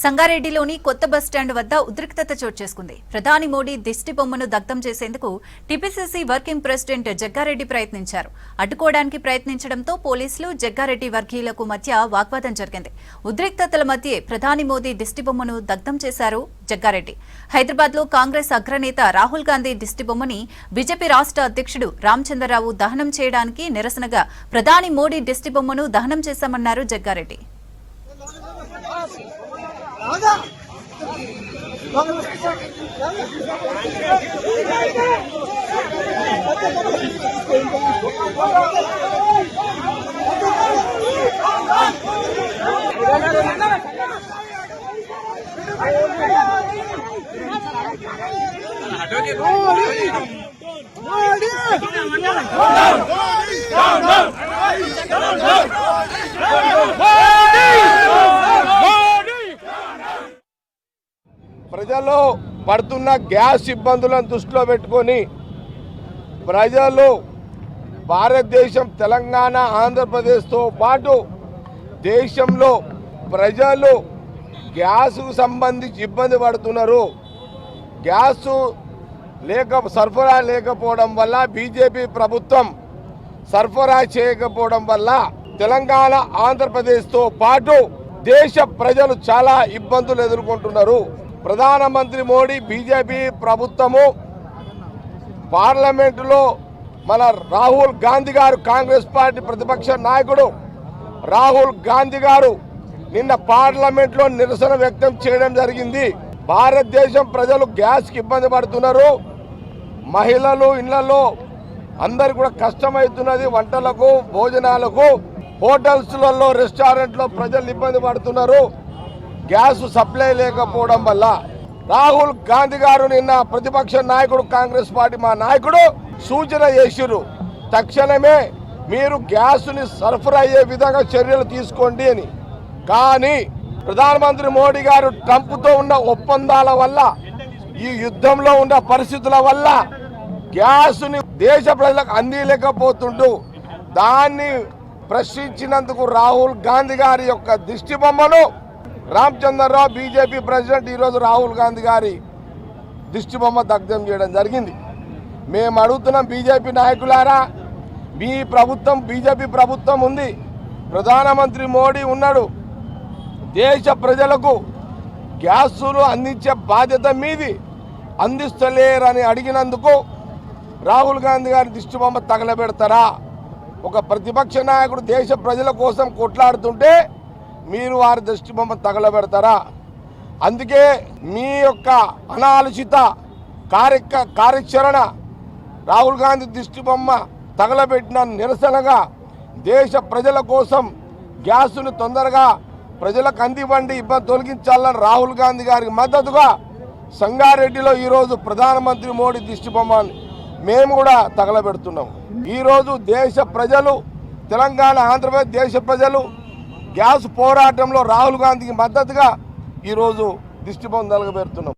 సంగారెడ్డిలోని కొత్త బస్టాండ్ వద్ద ఉద్రిక్తత చోటు చేసుకుంది. ప్రధాని మోడీ దిష్టి బొమ్మను దగ్ధం చేసేందుకు టీపీసీసీ వర్కింగ్ ప్రెసిడెంట్ జగ్గారెడ్డి ప్రయత్నించారు. అడ్డుకోవడానికి ప్రయత్నించడంతో పోలీసులు జగ్గారెడ్డి వర్గీయులకు మధ్య వాగ్వాదం జరిగింది. ఉద్రిక్తతల మధ్య ప్రధాని మోదీ దిష్టి బొమ్మను దగ్ధం చేశారు జగ్గారెడ్డి. హైదరాబాద్ లో కాంగ్రెస్ అగ్రనేత రాహుల్ గాంధీ దిష్టి బొమ్మని బీజేపీ రాష్ట్ర అధ్యక్షుడు రామచంద్రరావు దహనం చేయడానికి నిరసనగా ప్రధాని మోడీ దిష్టి బొమ్మను దహనం చేశామన్నారు జగ్గారెడ్డి. ప్రజలు పడుతున్న గ్యాస్ ఇబ్బందులను దృష్టిలో పెట్టుకొని ప్రజలు భారతదేశం తెలంగాణ ఆంధ్రప్రదేశ్తో పాటు దేశంలో ప్రజలు గ్యాస్కు సంబంధించి ఇబ్బంది పడుతున్నారు. గ్యాసు సరఫరా లేకపోవడం వల్ల బీజేపీ ప్రభుత్వం సరఫరా చేయకపోవడం వల్ల తెలంగాణ ఆంధ్రప్రదేశ్తో పాటు దేశ ప్రజలు చాలా ఇబ్బందులు ఎదుర్కొంటున్నారు. ప్రధానమంత్రి మోడీ బీజేపీ ప్రభుత్వము పార్లమెంటులో మన రాహుల్ గాంధీ గారు కాంగ్రెస్ పార్టీ ప్రతిపక్ష నాయకుడు రాహుల్ గాంధీ గారు నిన్న పార్లమెంట్లో నిరసన వ్యక్తం చేయడం జరిగింది. భారతదేశం ప్రజలు గ్యాస్కి ఇబ్బంది పడుతున్నారు. మహిళలు ఇళ్లలో అందరు కూడా కష్టమవుతున్నది. వంటలకు భోజనాలకు హోటల్స్లలో రెస్టారెంట్లో ప్రజలు ఇబ్బంది పడుతున్నారు. గ్యాస్ సప్లై లేకపోవడం వల్ల రాహుల్ గాంధీ గారు నిన్న ప్రతిపక్ష నాయకుడు కాంగ్రెస్ పార్టీ మా నాయకుడు సూచన చేసిరు, తక్షణమే మీరు గ్యాస్ని సరఫరా అయ్యే విధంగా చర్యలు తీసుకోండి అని. కానీ ప్రధానమంత్రి మోడీ గారు ట్రంప్తో ఉన్న ఒప్పందాల వల్ల ఈ యుద్ధంలో ఉన్న పరిస్థితుల వల్ల గ్యాస్ని దేశ ప్రజలకు అందిలేకపోతుంటూ దాన్ని ప్రశ్నించినందుకు రాహుల్ గాంధీ గారి యొక్క దిష్టి బొమ్మను రామచంద్రరావు బీజేపీ ప్రెసిడెంట్ ఈరోజు రాహుల్ గాంధీ గారి దిష్టి బొమ్మ దగ్ధం చేయడం జరిగింది. మేము అడుగుతున్నాం, బీజేపీ నాయకులారా, మీ ప్రభుత్వం బీజేపీ ప్రభుత్వం ఉంది, ప్రధానమంత్రి మోడీ ఉన్నాడు, దేశ ప్రజలకు గ్యాసులు అందించే బాధ్యత మీది, అందిస్తలేరని అడిగినందుకు రాహుల్ గాంధీ గారి దిష్టి బొమ్మ తగలబెడతారా? ఒక ప్రతిపక్ష నాయకుడు దేశ ప్రజల కోసం కొట్లాడుతుంటే మీరు వారి దిష్టి బొమ్మ తగలబెడతారా? అందుకే మీ యొక్క అనాలోచిత కార్యాచరణ రాహుల్ గాంధీ దిష్టి బొమ్మ తగలబెట్టిన నిరసనగా దేశ ప్రజల కోసం గ్యాసును తొందరగా ప్రజలకు అందివ్వండి, ఇబ్బంది తొలగించాలని రాహుల్ గాంధీ గారికి మద్దతుగా సంగారెడ్డిలో ఈరోజు ప్రధానమంత్రి మోడీ దిష్టి బొమ్మని మేము కూడా తగలబెడుతున్నాం. ఈరోజు దేశ ప్రజలు, తెలంగాణ ఆంధ్రప్రదేశ్ దేశ ప్రజలు గ్యాస్ పోరాటంలో రాహుల్ గాంధీకి మద్దతుగా ఈరోజు దిష్టి బొమ్మ తగలబెడుతున్నాం.